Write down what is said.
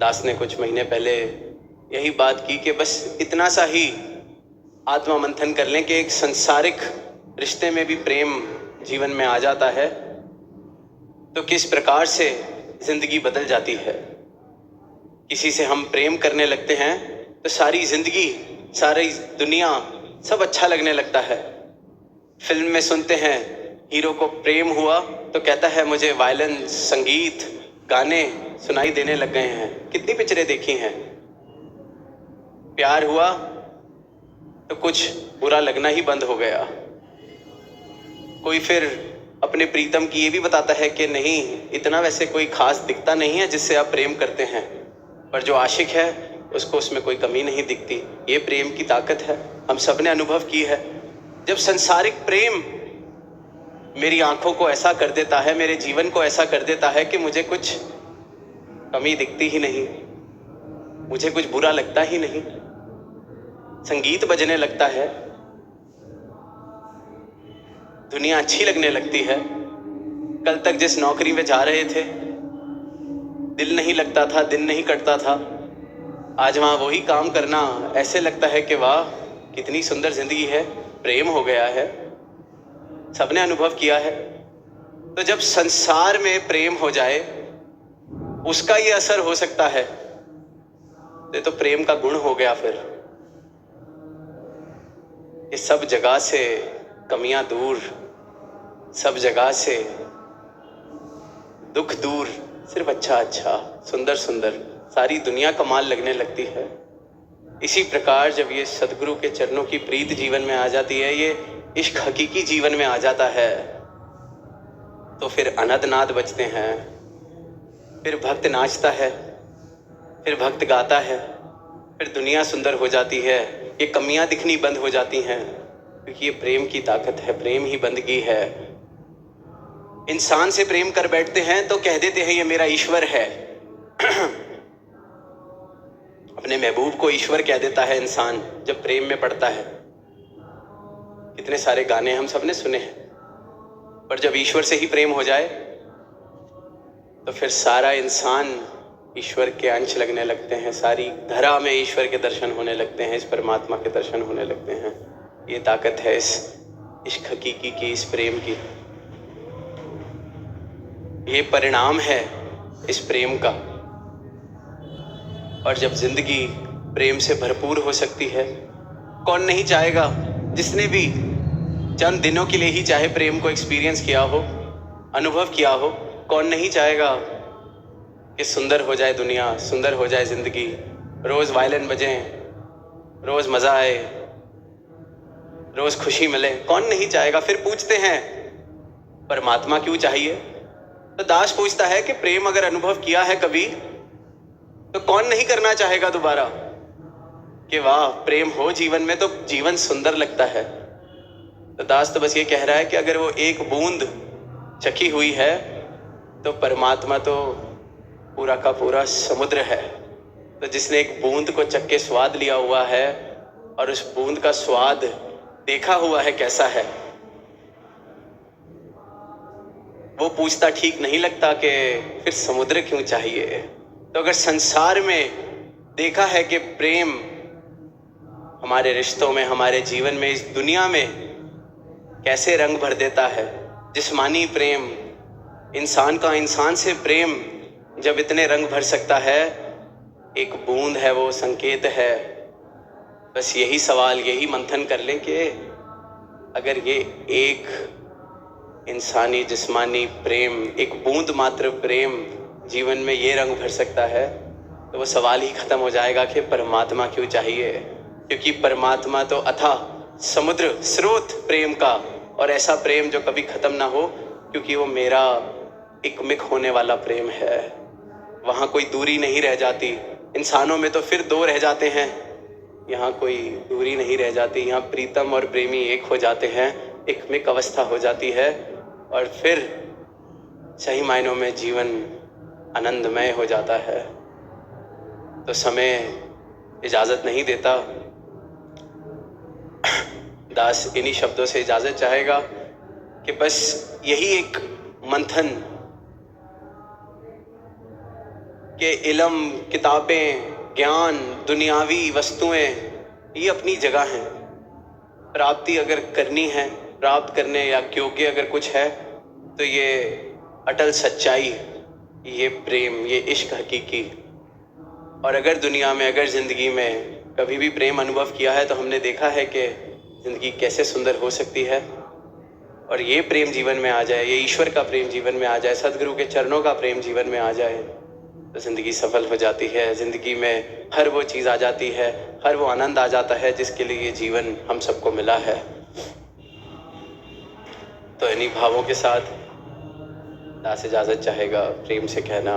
दास ने कुछ महीने पहले यही बात की कि बस इतना सा ही आत्मा मंथन कर लें कि एक संसारिक रिश्ते में भी प्रेम जीवन में आ जाता है तो किस प्रकार से जिंदगी बदल जाती है। किसी से हम प्रेम करने लगते हैं तो सारी जिंदगी, सारी दुनिया, सब अच्छा लगने लगता है। फिल्म में सुनते हैं हीरो को प्रेम हुआ तो कहता है मुझे वायलेंस, संगीत, गाने सुनाई देने लग गए हैं। कितनी पिक्चरें देखी हैं। प्यार हुआ तो कुछ बुरा लगना ही बंद हो गया। कोई फिर अपने प्रीतम की ये भी बताता है कि नहीं, इतना वैसे कोई खास दिखता नहीं है जिससे आप प्रेम करते हैं, पर जो आशिक है उसको उसमें कोई कमी नहीं दिखती। ये प्रेम की ताकत है, हम सब ने अनुभव की है। जब संसारिक प्रेम मेरी आंखों को ऐसा कर देता है, मेरे जीवन को ऐसा कर देता है कि मुझे कुछ कमी दिखती ही नहीं, मुझे कुछ बुरा लगता ही नहीं। संगीत बजने लगता है, दुनिया अच्छी लगने लगती है। कल तक जिस नौकरी में जा रहे थे, दिल नहीं लगता था, दिन नहीं कटता था, आज वहां वही काम करना ऐसे लगता है कि वाह कितनी सुंदर जिंदगी है। प्रेम हो गया है, सबने अनुभव किया है। तो जब संसार में प्रेम हो जाए, उसका ये असर हो सकता है, ये तो प्रेम का गुण हो गया। फिर ये सब जगह से कमियां दूर, सब जगह से दुख दूर, सिर्फ अच्छा अच्छा, सुंदर सुंदर, सारी दुनिया कमाल लगने लगती है। इसी प्रकार जब ये सदगुरु के चरणों की प्रीत जीवन में आ जाती है, ये इश्क हकीकी जीवन में आ जाता है, तो फिर अनद नाद बजते हैं, फिर भक्त नाचता है, फिर भक्त गाता है, फिर दुनिया सुंदर हो जाती है। ये कमियां दिखनी बंद हो जाती हैं, क्योंकि ये प्रेम की ताकत है, प्रेम ही बंदगी है। इंसान से प्रेम कर बैठते हैं तो कह देते हैं ये मेरा ईश्वर है। अपने महबूब को ईश्वर कह देता है इंसान जब प्रेम में पड़ता है। कितने सारे गाने हम सबने सुने हैं, पर जब ईश्वर से ही प्रेम हो जाए तो फिर सारा इंसान ईश्वर के अंश लगने लगते हैं, सारी धरा में ईश्वर के दर्शन होने लगते हैं, इस परमात्मा के दर्शन होने लगते हैं। ये ताकत है इस इश्क हकीकी की, इस प्रेम की। ये परिणाम है इस प्रेम का। और जब जिंदगी प्रेम से भरपूर हो सकती है, कौन नहीं चाहेगा, जिसने भी चंद दिनों के लिए ही चाहे प्रेम को एक्सपीरियंस किया हो, अनुभव किया हो, कौन नहीं चाहेगा कि सुंदर हो जाए दुनिया, सुंदर हो जाए जिंदगी, रोज वायलिन बजे, रोज मजा आए, रोज खुशी मिले, कौन नहीं चाहेगा। फिर पूछते हैं परमात्मा क्यों चाहिए? तो दास पूछता है कि प्रेम अगर अनुभव किया है कभी, तो कौन नहीं करना चाहेगा दोबारा? कि वाह, प्रेम हो जीवन में तो जीवन सुंदर लगता है। तो दास तो बस ये कह रहा है कि अगर वो एक बूंद चखी हुई है तो परमात्मा तो पूरा का पूरा समुद्र है। तो जिसने एक बूंद को चख के स्वाद लिया हुआ है और उस बूंद का स्वाद देखा हुआ है कैसा है, वो पूछता ठीक नहीं लगता कि फिर समुद्र क्यों चाहिए। तो अगर संसार में देखा है कि प्रेम हमारे रिश्तों में, हमारे जीवन में, इस दुनिया में कैसे रंग भर देता है, जिस्मानी प्रेम, इंसान का इंसान से प्रेम जब इतने रंग भर सकता है, एक बूंद है वो, संकेत है। बस यही सवाल, यही मंथन कर लें कि अगर ये एक इंसानी जिस्मानी प्रेम, एक बूंद मात्र प्रेम जीवन में ये रंग भर सकता है, तो वो सवाल ही खत्म हो जाएगा कि परमात्मा क्यों चाहिए। क्योंकि परमात्मा तो अथाह समुद्र, स्रोत प्रेम का, और ऐसा प्रेम जो कभी खत्म ना हो, क्योंकि वो मेरा एकमिक होने वाला प्रेम है। वहाँ कोई दूरी नहीं रह जाती। इंसानों में तो फिर दो रह जाते हैं, यहाँ कोई दूरी नहीं रह जाती। यहाँ प्रीतम और प्रेमी एक हो जाते हैं, एकमिक अवस्था हो जाती है, और फिर सही मायनों में जीवन आनंदमय हो जाता है। तो समय इजाज़त नहीं देता। दास इन्हीं शब्दों से इजाज़त चाहेगा कि बस यही एक मंथन कि इल्म, किताबें, ज्ञान, दुनियावी वस्तुएं ये अपनी जगह हैं। प्राप्ति अगर करनी है, प्राप्त करने या योग्य अगर कुछ है तो ये अटल सच्चाई, ये प्रेम, ये इश्क हकीकी। और अगर दुनिया में, अगर ज़िंदगी में कभी भी प्रेम अनुभव किया है तो हमने देखा है कि ज़िंदगी कैसे सुंदर हो सकती है। और ये प्रेम जीवन में आ जाए, ये ईश्वर का प्रेम जीवन में आ जाए, सदगुरु के चरणों का प्रेम जीवन में आ जाए तो ज़िंदगी सफल हो जाती है। ज़िंदगी में हर वो चीज़ आ जाती है, हर वो आनंद आ जाता है जिसके लिए ये जीवन हम सबको मिला है। तो इन्हीं भावों के साथ दास इजाज़त चाहेगा प्रेम से कहना,